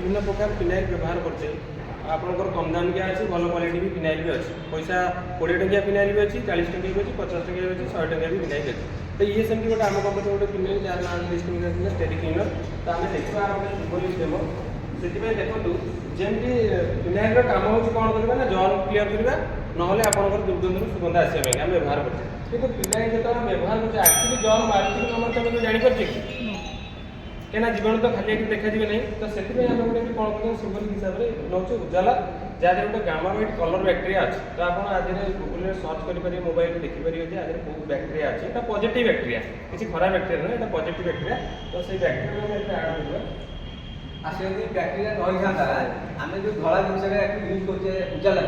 विभिन्न प्रकार फिनाइल व्यवहार करते आपंकर कम दामिकिया अच्छी भल क्वालिटी भी फिनाइल भी अच्छी पैसा 20 टंकिया फिनाइल भी अच्छी 40 टंकिया भी अच्छी 50 टंकिया भी अच्छी 100 टंकिया भी फिनाइल अच्छी तो ये सेमती गोटे आम कंपनी गोटे फिनाइल जार ना लिस्ट स्टेडी क्लीनर तो आम देखा गोटे सिंपल डेमो से देखो जमी फिनाइल काम हो कौन करवा ना जल क्लीयर करवा ना आपंकर दुर्गंध सुगंध आसवा आम व्यवहार करते कि फिनाइल जो व्यवहार करते एक्चुअली जल मार्केट नंबर तुम जापर कि क्या जीवन तो खाली देखा जी नहीं तो से आम गोटे कौन कर सिंपल हिसाब से नौ उजाला जहाँ गोटे गामावाइट कलर बैक्टेरिया अच्छे तो आप आज गुगल सर्च करेंगे मोबाइल देखिपारे आज कौ बैक्टेरिया अच्छे यहाँ पॉजिटिव बैक्टेरिया किसी खराब बैक्टेरिया ना यहाँ पॉजिटिव बैक्टेरिया तो से बैक्टेरिया आड हो आसे बैक्टेरिया रही था आम जो धला जिन यूज करते उजाला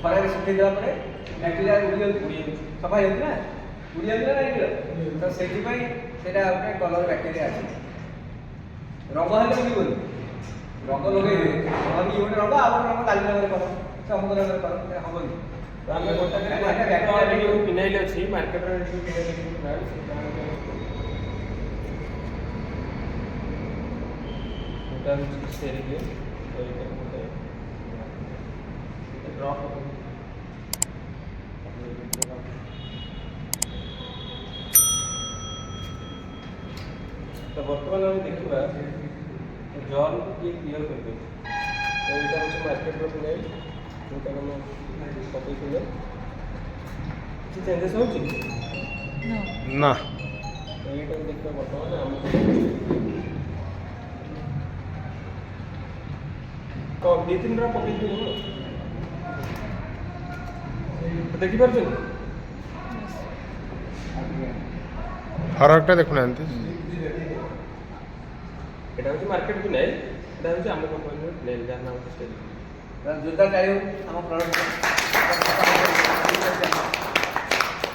खराब सुखे देवापर बैक्टेरिया उड़ी सफा हो उड़ी जाऊँ ना तो से गोटे कलर बैक्टेरिया अच्छे रंग हेल्ले उड़बन रंग लगे गोटे रंग आप रंग लाल रंग कर अमुक रंग कर हम फिनाइल अच्छी मार्केट तो बर्तमान आम देखा जल ये क्लीयर कर तो यहाँ हूँ मार्केट फिनाइल जोटा पकई किसी चेंजेस हो ना तो ये देखा बर्तमान आम कौन 2-3 ड्रॉप पकई देखिपार फरकटा देखुना এটা হচ্ছে মার্কেট ফিনাইল এটা হচ্ছে আমার কোম্পানির ফিনাইল যার নাম হচ্ছে স্টেডি जोरदार ताली हो आम प्रॉडक्ट